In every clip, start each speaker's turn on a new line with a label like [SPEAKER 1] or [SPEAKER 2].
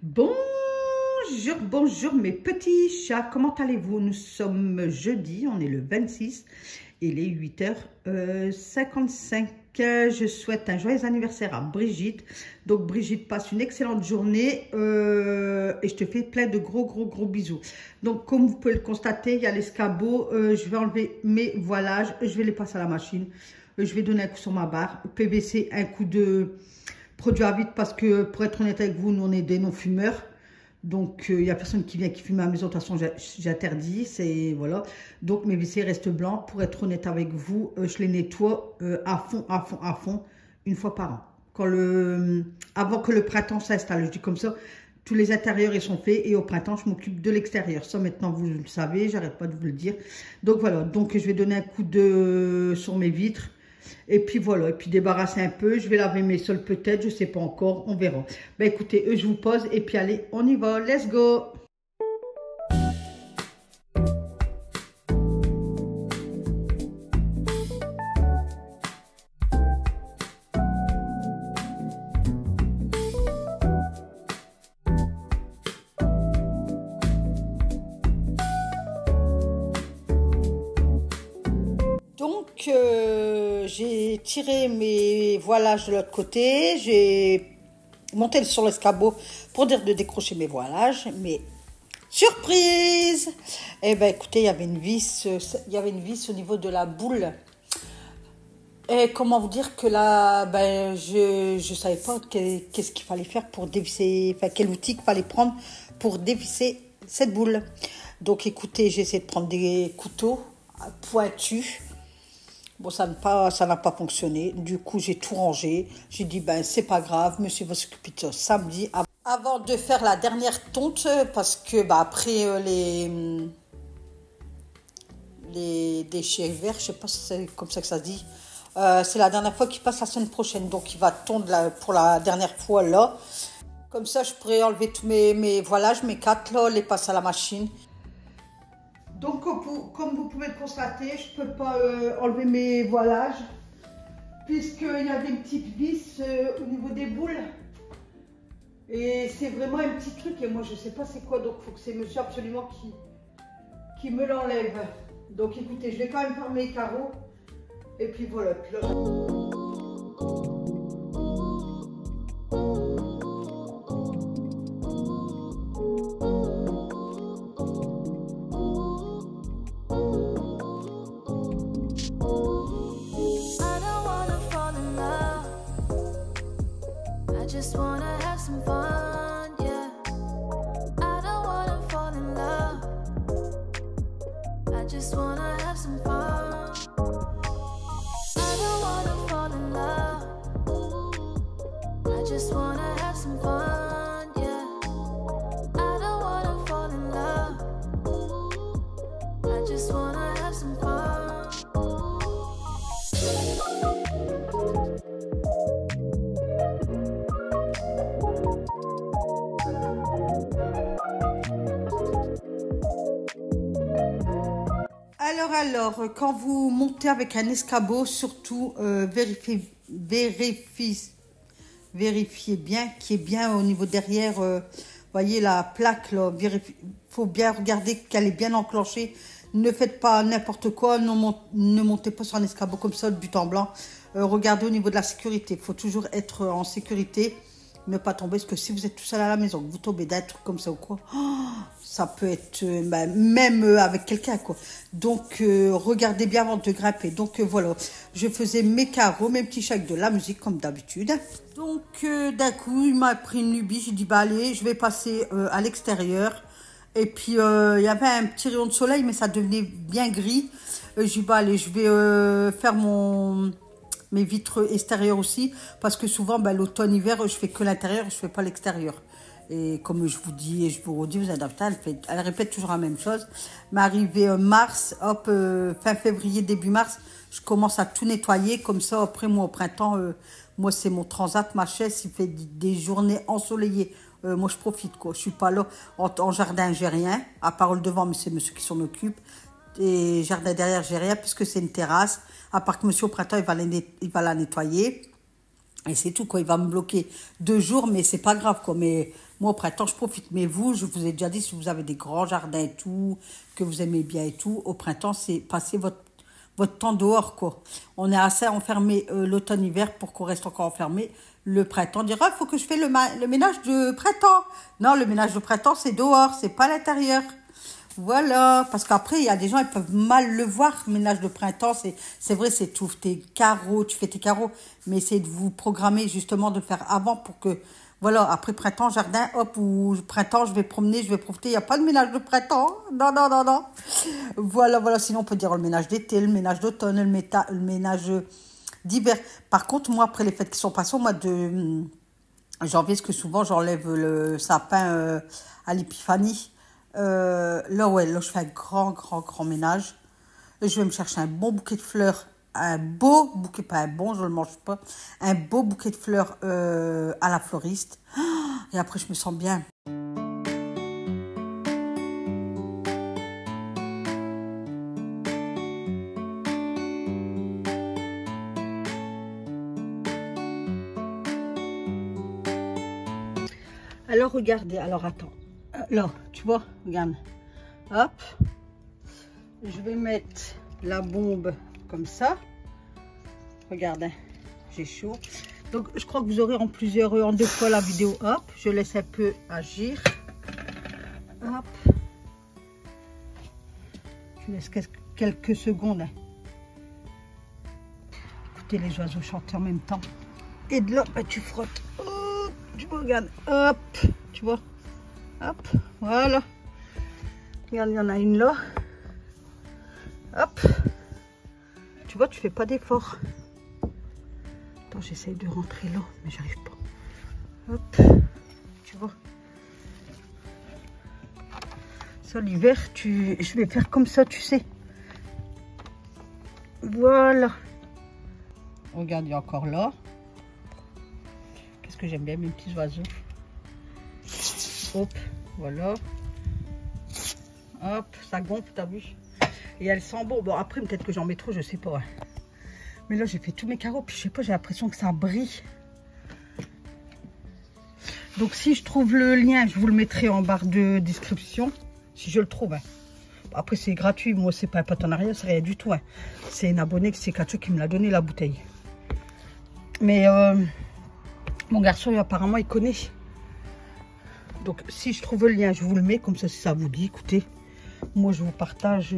[SPEAKER 1] Bonjour, bonjour mes petits chats, comment allez-vous? Nous sommes jeudi, on est le 26, il est 8h55. Je souhaite un joyeux anniversaire à Brigitte. Donc Brigitte, passe une excellente journée et je te fais plein de gros bisous. Donc comme vous pouvez le constater, il y a l'escabeau. Je vais enlever mes voilages, je vais les passer à la machine. Je vais donner un coup sur ma barre. PVC, un coup de produit à vide parce que pour être honnête avec vous, nous on est des non-fumeurs. Donc, il n'y a personne qui vient qui fume à la maison. De toute façon, j'interdis. C'est voilà. Donc, mes WC restent blancs. Pour être honnête avec vous, je les nettoie à fond, une fois par an. Avant que le printemps s'installe, je dis comme ça, tous les intérieurs ils sont faits et au printemps, je m'occupe de l'extérieur. Ça, maintenant, vous le savez, j'arrête pas de vous le dire. Donc, voilà. Donc, je vais donner un coup sur mes vitres. Et puis voilà, et puis débarrasser un peu. Je vais laver mes sols peut-être, je ne sais pas encore, on verra. Ben écoutez, je vous pose et puis allez, on y va, let's go! Donc, j'ai tiré mes voilages de l'autre côté, j'ai monté sur l'escabeau pour dire de décrocher mes voilages, mais surprise! Eh ben écoutez, il y avait une vis au niveau de la boule. Et comment vous dire que là, ben je savais pas qu'est-ce qu'il fallait faire pour dévisser, enfin quel outil qu'il fallait prendre pour dévisser cette boule. Donc écoutez, j'ai essayé de prendre des couteaux pointus. Bon, ça n'a pas fonctionné. Du coup, j'ai tout rangé. J'ai dit, ben, c'est pas grave, monsieur va s'occuper de ça samedi. Avant de faire la dernière tonte, parce que, bah, après les déchets verts, je sais pas si c'est comme ça que ça se dit, c'est la dernière fois qu'il passe la semaine prochaine. Donc, il va tondre pour la dernière fois là. Comme ça, je pourrais enlever tous mes voilages, mes 4 là, les passer à la machine. Donc, comme vous pouvez le constater, je ne peux pas enlever mes voilages puisqu'il y a des petites vis au niveau des boules. Et c'est vraiment un petit truc et moi je ne sais pas c'est quoi. Donc, il faut que c'est monsieur absolument qui me l'enlève. Donc, écoutez, je vais quand même faire mes carreaux. Et puis voilà. Puis là...
[SPEAKER 2] Just wanna have some fun, yeah. I don't wanna fall in love. I just wanna have some fun. I don't wanna fall in love. I just wanna have some fun, yeah. I don't wanna fall in love. I just wanna have some fun.
[SPEAKER 1] Alors, quand vous montez avec un escabeau, surtout vérifiez bien qu'il est bien au niveau derrière. Voyez la plaque, là. Faut bien regarder qu'elle est bien enclenchée. Ne faites pas n'importe quoi. Ne montez pas sur un escabeau comme ça de but en blanc. Regardez au niveau de la sécurité. Il faut toujours être en sécurité. Ne pas tomber, parce que si vous êtes tout seul à la maison, que vous tombez d'un truc comme ça ou quoi, ça peut être même avec quelqu'un quoi. Donc regardez bien avant de grimper. Donc voilà, je faisais mes carreaux, mes petits chèques de la musique comme d'habitude. Donc d'un coup, il m'a pris une lubie. J'ai dit bah allez, je vais passer à l'extérieur. Et puis il y avait un petit rayon de soleil, mais ça devenait bien gris. J'ai dit bah allez, je vais faire mes vitres extérieures aussi, parce que souvent, l'automne-hiver, je fais que l'intérieur, je fais pas l'extérieur. Et comme je vous dis et je vous redis, vous adaptez, elle répète toujours la même chose. Mais arrivé mars, hop, fin février, début mars, je commence à tout nettoyer. Comme ça, après, moi, au printemps, moi, c'est mon transat, ma chaise, il fait des journées ensoleillées. Moi, je profite, quoi. Je suis pas là. En jardin, j'ai rien. À part le devant, mais c'est monsieur qui s'en occupe. Et jardin derrière, j'ai rien, puisque c'est une terrasse. À part que monsieur, au printemps, il va la nettoyer. Et c'est tout, quoi. Il va me bloquer 2 jours, mais c'est pas grave, quoi. Mais Moi, au printemps, je profite. Mais vous, je vous ai déjà dit, si vous avez des grands jardins et tout, que vous aimez bien et tout, au printemps, c'est passer votre temps dehors, quoi. On est assez enfermé l'automne-hiver pour qu'on reste encore enfermé. Le printemps, on dira, il faut que je fasse le ménage de printemps. Non, le ménage de printemps, c'est dehors, c'est pas à l'intérieur. Voilà, parce qu'après, il y a des gens, ils peuvent mal le voir, le ménage de printemps, c'est vrai, c'est tout, tes carreaux, tu fais tes carreaux, mais essayez de vous programmer justement de le faire avant pour que, voilà, après printemps, jardin, hop, ou printemps, je vais promener, je vais profiter, il n'y a pas de ménage de printemps, non, non, non, non. Voilà, sinon on peut dire le ménage d'été, le ménage d'automne, le ménage d'hiver. Par contre, moi, après les fêtes qui sont passées, au mois de janvier, parce que souvent, j'enlève le sapin à l'épiphanie. Là, je fais un grand ménage. Là, je vais me chercher un bon bouquet de fleurs, un beau bouquet, pas un bon, je ne le mange pas, un beau bouquet de fleurs à la fleuriste. Et après, je me sens bien. Alors, regardez, alors attends. Là, tu vois, regarde. Hop. Je vais mettre la bombe comme ça. Regarde, j'ai chaud. Donc, je crois que vous aurez en deux fois la vidéo. Hop, je laisse un peu agir. Hop. Je laisse quelques secondes. Écoutez les oiseaux chanter en même temps. Et de là, tu frottes. Oh, tu regardes. Hop, tu vois. Hop, voilà. Regarde, il y en a une là. Hop. Tu vois, tu fais pas d'effort. Attends, j'essaye de rentrer là, mais j'arrive pas. Hop. Tu vois. Ça, l'hiver, je vais faire comme ça, tu sais. Voilà. Regarde, il y a encore là. Qu'est-ce que j'aime bien, mes petits oiseaux. Hop, voilà. Hop, ça gonfle, t'as vu. Et elle sent bon. Bon, après, peut-être que j'en mets trop, je sais pas. Mais là, j'ai fait tous mes carreaux. Puis, je sais pas, j'ai l'impression que ça brille. Donc, si je trouve le lien, je vous le mettrai en barre de description. Si je le trouve. Après, c'est gratuit. Moi, c'est pas un partenariat, c'est rien du tout. C'est un abonné, c'est Kacho qui me l'a donné, la bouteille. Mais mon garçon, apparemment, il connaît. Donc, si je trouve le lien, je vous le mets. Comme ça, si ça vous dit, écoutez. Moi, je vous partage.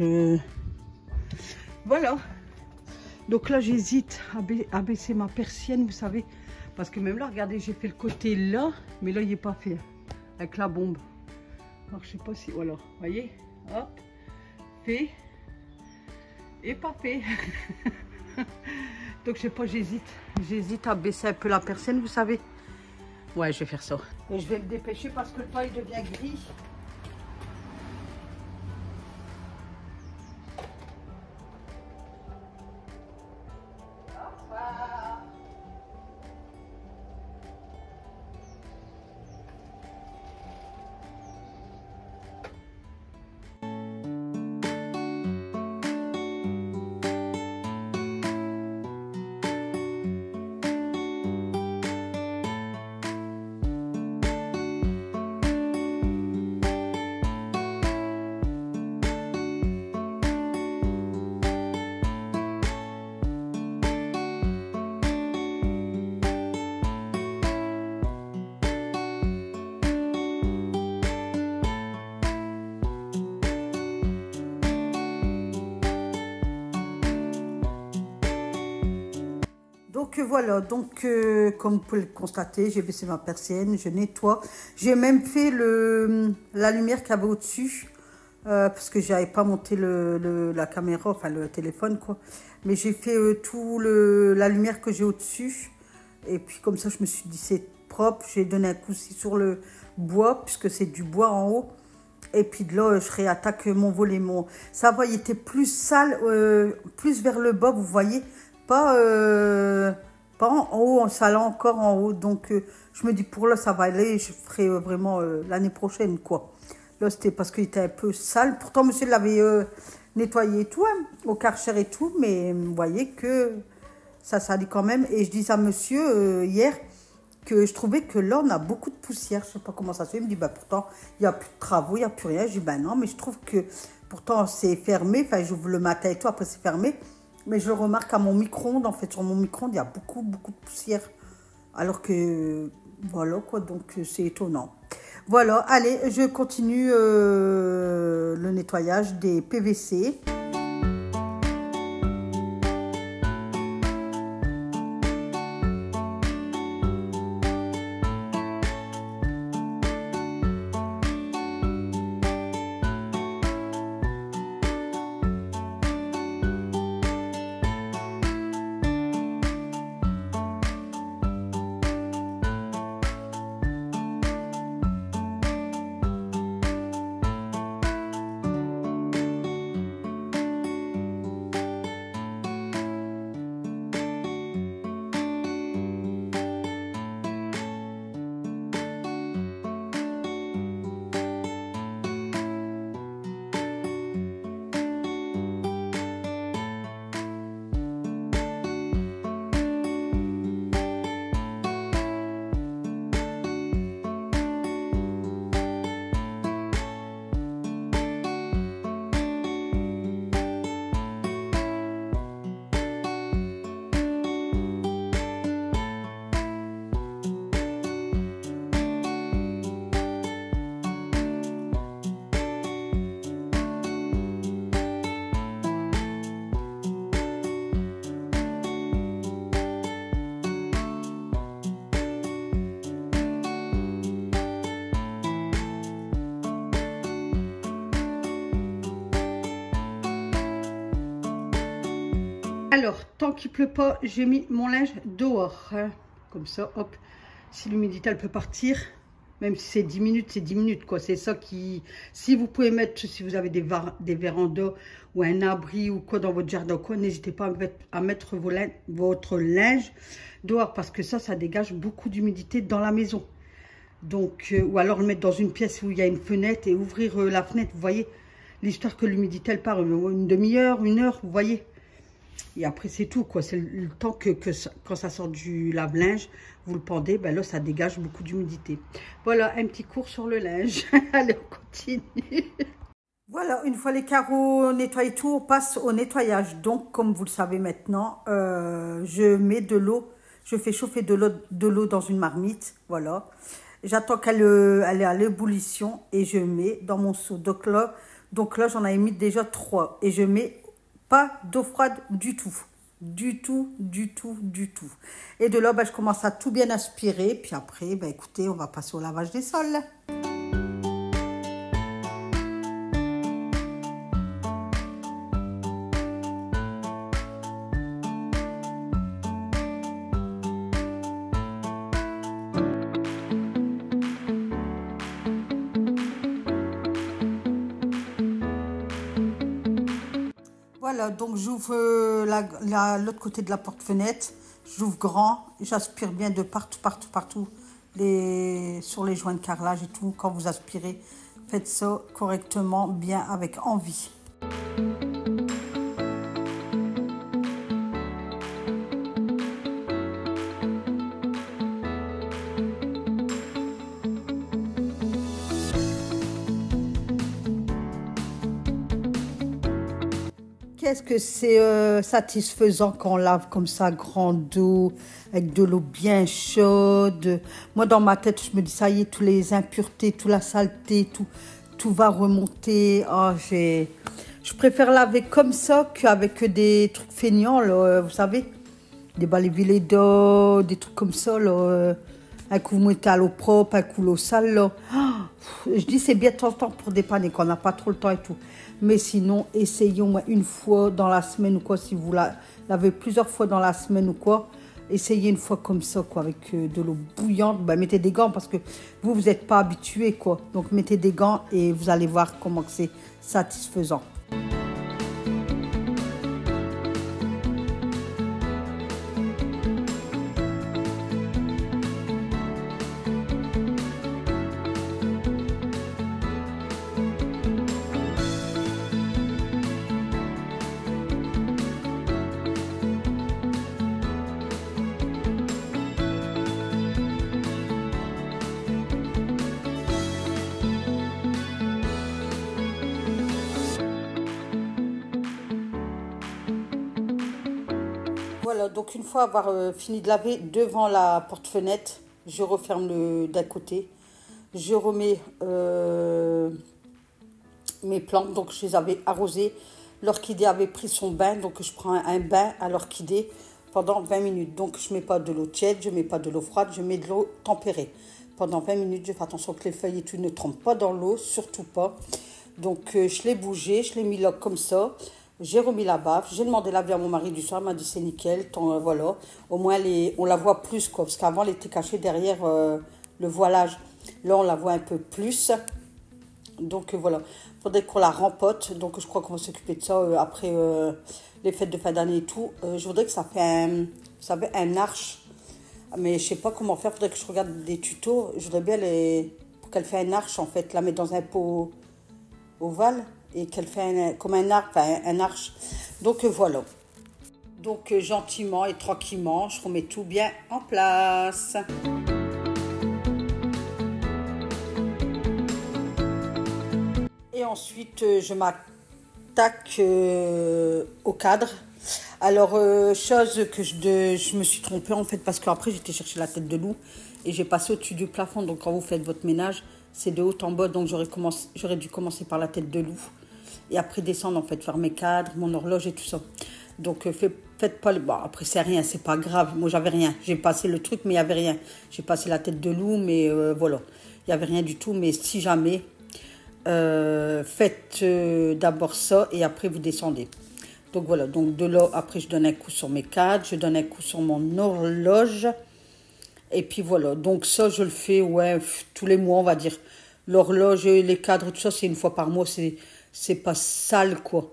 [SPEAKER 1] Voilà. Donc là, j'hésite à baisser ma persienne, vous savez. Parce que même là, regardez, j'ai fait le côté là. Mais là, il n'est pas fait. Avec la bombe. Alors, je sais pas si... Voilà. Vous voyez. Hop. Fait. Et pas fait. Donc, je sais pas, j'hésite. J'hésite à baisser un peu la persienne, vous savez. Ouais, je vais faire ça. Et je vais me dépêcher parce que le temps, il devient gris. Donc voilà, comme vous pouvez le constater, j'ai baissé ma persienne, je nettoie. J'ai même fait la lumière qu'il y avait au-dessus, parce que j'avais pas monté la caméra, enfin le téléphone quoi. Mais j'ai fait la lumière que j'ai au-dessus. Et puis comme ça, je me suis dit c'est propre. J'ai donné un coup aussi sur le bois, puisque c'est du bois en haut. Et puis de là, je réattaque mon volet. Ça va, il était plus sale, plus vers le bas, vous voyez. Pas en haut, en salant encore en haut. Donc, je me dis, pour là, ça va aller. Je ferai vraiment l'année prochaine, quoi. Là, c'était parce qu'il était un peu sale. Pourtant, monsieur l'avait nettoyé et tout, hein, au Karcher et tout. Mais vous voyez que ça salit quand même. Et je dis à monsieur hier, que je trouvais que là, on a beaucoup de poussière. Je ne sais pas comment ça se fait. Il me dit, bah, pourtant, il n'y a plus de travaux, il n'y a plus rien. Je dis, ben non, mais je trouve que pourtant, c'est fermé. Enfin, j'ouvre le matin et tout, après, c'est fermé. Mais je le remarque à mon micro-ondes. En fait, sur mon micro-ondes, il y a beaucoup, beaucoup de poussière. Alors que, voilà, quoi. Donc, c'est étonnant. Voilà, allez, je continue le nettoyage des PVC. Alors, tant qu'il pleut pas, j'ai mis mon linge dehors. Hein. Comme ça, hop. Si l'humidité, elle peut partir, même si c'est 10 minutes, c'est 10 minutes, quoi. C'est ça qui... Si vous pouvez mettre, si vous avez des vérandas ou un abri ou quoi dans votre jardin, quoi, n'hésitez pas à mettre votre linge dehors. Parce que ça dégage beaucoup d'humidité dans la maison. Donc, ou alors le mettre dans une pièce où il y a une fenêtre et ouvrir la fenêtre, vous voyez. L'histoire que l'humidité, elle part une demi-heure, une heure, vous voyez. Et après, c'est tout, quoi. C'est le temps quand ça sort du lave-linge, vous le pendez, ben là, ça dégage beaucoup d'humidité. Voilà, un petit cours sur le linge. Allez, on continue. Voilà, une fois les carreaux nettoyés tout, on passe au nettoyage. Donc, comme vous le savez maintenant, je mets de l'eau, je fais chauffer de l'eau dans une marmite, voilà. J'attends qu'elle est à l'ébullition et je mets dans mon seau. Donc là j'en ai mis déjà 3 et je mets pas d'eau froide du tout. Du tout. Et de là, je commence à tout bien aspirer. Puis après, écoutez, on va passer au lavage des sols. Voilà, donc j'ouvre l'autre côté de la porte-fenêtre, j'ouvre grand, j'aspire bien de partout, sur les joints de carrelage et tout. Quand vous aspirez, faites ça correctement, bien avec envie. Qu'est-ce que c'est satisfaisant quand on lave comme ça, grande eau, avec de l'eau bien chaude. Moi, dans ma tête, je me dis, ça y est, toutes les impuretés, toute la saleté, tout va remonter. Oh, je préfère laver comme ça qu'avec des trucs feignants, là, vous savez. Des balais vilés d'eau, des trucs comme ça, là. Un coup, vous mettez à l'eau propre, un coup, l'eau sale, là. Oh, je dis, c'est bien de temps en temps pour dépanner, qu'on n'a pas trop le temps et tout. Mais sinon, essayez au moins une fois dans la semaine ou quoi. Si vous lavez plusieurs fois dans la semaine ou quoi, essayez une fois comme ça, quoi, avec de l'eau bouillante. Mettez des gants parce que vous n'êtes pas habitué, quoi. Donc, mettez des gants et vous allez voir comment c'est satisfaisant. Voilà, donc une fois avoir fini de laver devant la porte-fenêtre, je referme le d'un côté. Je remets mes plantes, donc je les avais arrosées. L'orchidée avait pris son bain, donc je prends un bain à l'orchidée pendant 20 minutes. Donc je ne mets pas de l'eau tiède, je ne mets pas de l'eau froide, je mets de l'eau tempérée. Pendant 20 minutes, je fais attention que les feuilles et tout ne trempent pas dans l'eau, surtout pas. Donc je l'ai bougé, je l'ai mis là comme ça. J'ai remis la baffe, j'ai demandé l'avis à mon mari du soir, il m'a dit c'est nickel, tant, voilà. Au moins on la voit plus, quoi, parce qu'avant elle était cachée derrière le voilage. Là on la voit un peu plus. Donc voilà, il faudrait qu'on la rempote. Donc je crois qu'on va s'occuper de ça après les fêtes de fin d'année et tout. Je voudrais que ça fait un arche. Mais je sais pas comment faire, il faudrait que je regarde des tutos. Je voudrais bien pour qu'elle fasse un arche en fait, la mettre dans un pot ovale et qu'elle fait comme un arc, enfin un arche. Donc voilà. Donc gentiment et tranquillement, je remets tout bien en place. Et ensuite, je m'attaque au cadre. Alors, chose que je me suis trompée en fait, parce qu'après, j'étais chercher la tête de loup et j'ai passé au-dessus du plafond. Donc, quand vous faites votre ménage, c'est de haut en bas. Donc, j'aurais dû commencer par la tête de loup et après descendre en fait, faire mes cadres, mon horloge et tout ça. Donc, faites pas le... Bon, après, c'est rien, c'est pas grave. Moi, j'avais rien. J'ai passé le truc, mais il n'y avait rien. J'ai passé la tête de loup, mais voilà. Il n'y avait rien du tout. Mais si jamais... faites d'abord ça et après vous descendez. Donc voilà, donc de là après je donne un coup sur mes cadres, je donne un coup sur mon horloge et puis voilà, donc ça je le fais ouais tous les mois on va dire. L'horloge, les cadres, tout ça c'est une fois par mois, c'est pas sale quoi.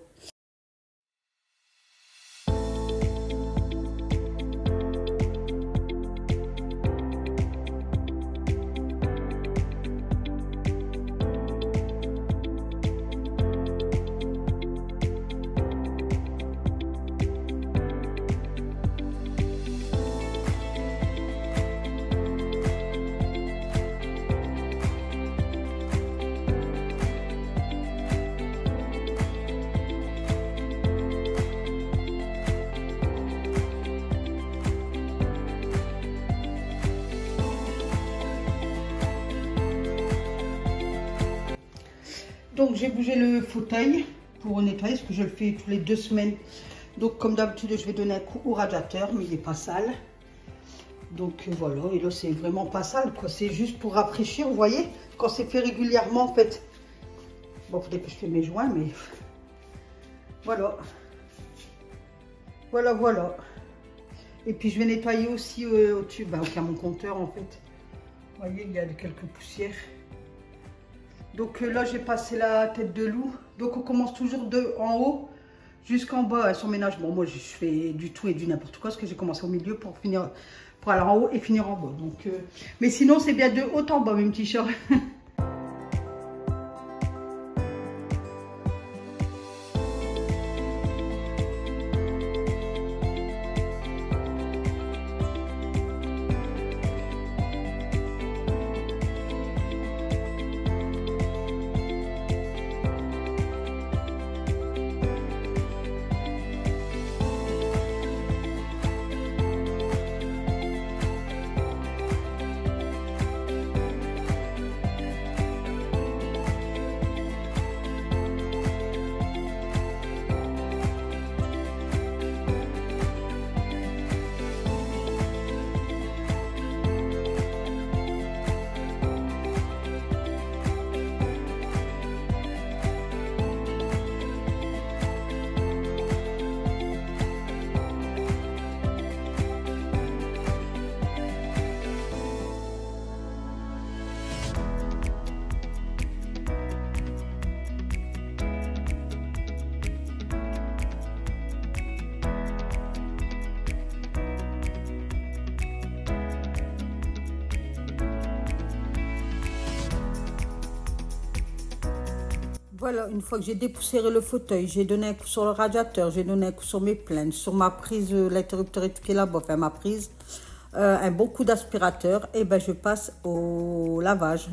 [SPEAKER 1] Donc j'ai bougé le fauteuil pour nettoyer, parce que je le fais tous les 2 semaines. Donc comme d'habitude, je vais donner un coup au radiateur, mais il n'est pas sale. Donc voilà, et là c'est vraiment pas sale, quoi. C'est juste pour rafraîchir, vous voyez. Quand c'est fait régulièrement, en fait. Bon, il faudrait que je fasse mes joints, mais voilà. Voilà, voilà. Et puis je vais nettoyer aussi au-dessus, bah, au mon compteur en fait. Vous voyez, il y a quelques poussières. Donc là, j'ai passé la tête de loup. Donc on commence toujours de en haut jusqu'en bas son ménage. Bon, moi, je fais du tout et du n'importe quoi, parce que j'ai commencé au milieu pour finir, pour aller en haut et finir en bas. Donc, mais sinon, c'est bien de haut en bas, mes petits chats. Voilà, une fois que j'ai dépoussiéré le fauteuil, j'ai donné un coup sur le radiateur, j'ai donné un coup sur mes plaines, sur ma prise, l'interrupteur qui est là-bas, enfin ma prise, un bon coup d'aspirateur, et ben je passe au lavage.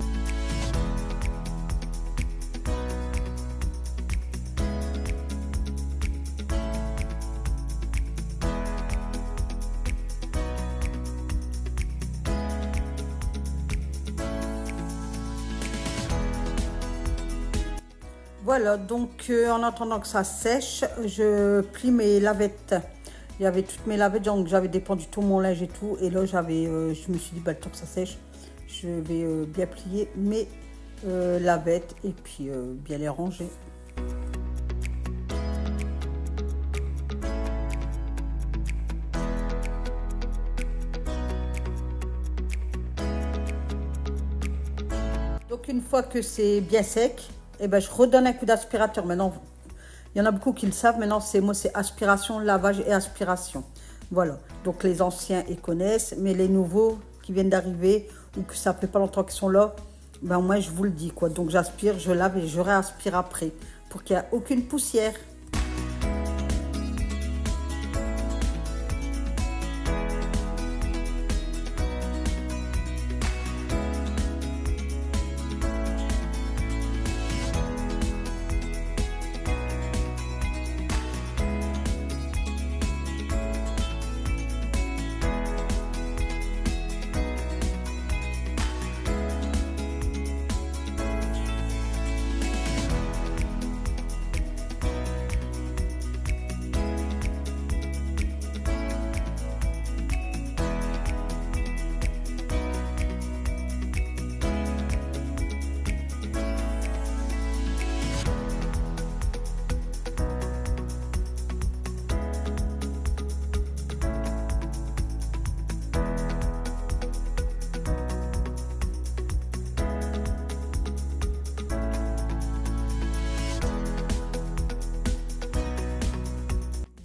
[SPEAKER 1] Voilà, donc en attendant que ça sèche, je plie mes lavettes. Il y avait toutes mes lavettes, donc j'avais dépendu tout mon linge et tout. Et là, je me suis dit, bah, le temps que ça sèche, je vais bien plier mes lavettes et puis bien les ranger. Donc une fois que c'est bien sec, eh ben, je redonne un coup d'aspirateur. Maintenant, il y en a beaucoup qui le savent. Maintenant, moi, c'est aspiration, lavage et aspiration. Voilà. Donc les anciens, ils connaissent. Mais les nouveaux qui viennent d'arriver ou que ça fait pas longtemps qu'ils sont là, ben moi, je vous le dis, quoi. Donc j'aspire, je lave et je réaspire après pour qu'il n'y ait aucune poussière.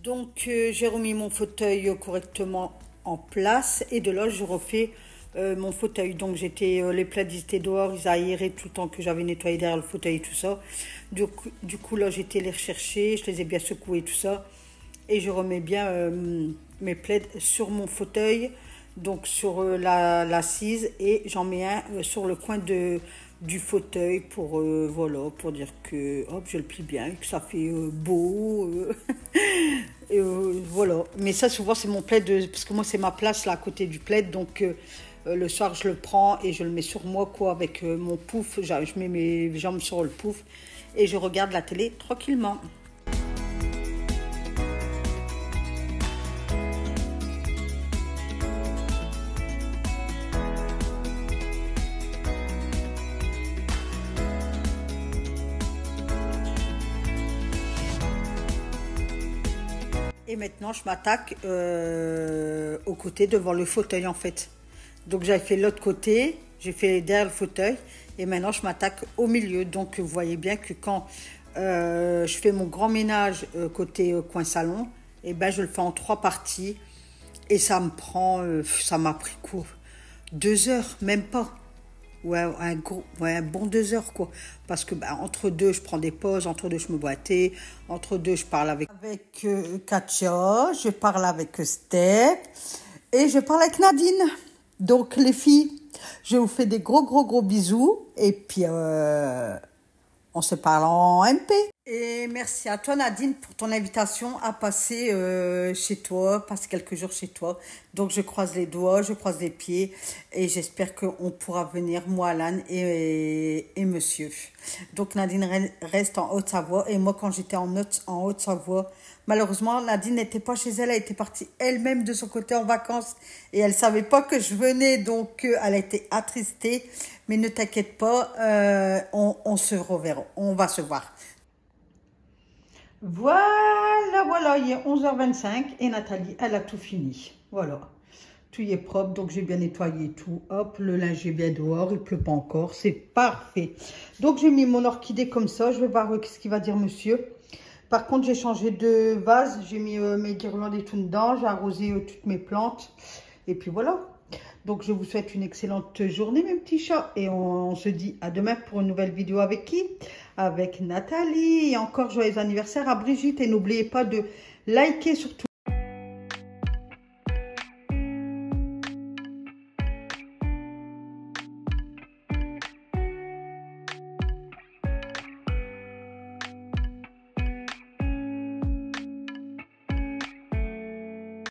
[SPEAKER 1] Donc j'ai remis mon fauteuil correctement en place et de là je refais mon fauteuil. Donc les plaids étaient dehors, ils aéraient tout le temps que j'avais nettoyé derrière le fauteuil et tout ça. Du coup là j'étais les rechercher, je les ai bien secoués tout ça. Et je remets bien mes plaids sur mon fauteuil, donc sur l'assise, et j'en mets un sur le coin du fauteuil pour, voilà, pour dire que hop, je le plie bien, que ça fait beau. Et, voilà. Mais ça, souvent, c'est mon plaid, parce que moi, c'est ma place là à côté du plaid. Donc, le soir, je le prends et je le mets sur moi, quoi, avec mon pouf. Je mets mes jambes sur le pouf et je regarde la télé tranquillement. Et maintenant, je m'attaque au côté devant le fauteuil, en fait. Donc, j'avais fait l'autre côté, j'ai fait derrière le fauteuil. Et maintenant, je m'attaque au milieu. Donc, vous voyez bien que quand je fais mon grand ménage côté coin salon, et ben, je le fais en 3 parties. Et ça m'a pris quoi, 2 heures, même pas. Ouais, un bon 2 heures, quoi. Parce que entre deux, je prends des pauses, entre deux, je me bois un thé, entre deux, je parle avec Katia, je parle avec Steph et je parle avec Nadine. Donc, les filles, je vous fais des gros bisous et puis on se parle en MP. Et merci à toi, Nadine, pour ton invitation à passer chez toi, passer quelques jours chez toi. Donc, je croise les doigts, je croise les pieds et j'espère qu'on pourra venir, moi, Alan et monsieur. Donc, Nadine reste en Haute-Savoie et moi, quand j'étais en Haute-Savoie, malheureusement, Nadine n'était pas chez elle, elle était partie elle-même de son côté en vacances et elle ne savait pas que je venais, donc elle a été attristée. Mais ne t'inquiète pas, on se reverra, on va se voir. Voilà, il est 11h25 et Nathalie, elle a tout fini. Voilà, tout y est propre, donc j'ai bien nettoyé tout. Hop, le linge est bien dehors, il pleut pas encore, c'est parfait. Donc j'ai mis mon orchidée comme ça, je vais voir ce qu'il va dire monsieur. Par contre, j'ai changé de vase, j'ai mis mes guirlandes et tout dedans, j'ai arrosé toutes mes plantes et puis voilà. Donc, je vous souhaite une excellente journée, mes petits chats. Et on se dit à demain pour une nouvelle vidéo avec qui? Avec Nathalie. Et encore joyeux anniversaire à Brigitte. Et n'oubliez pas de liker surtout.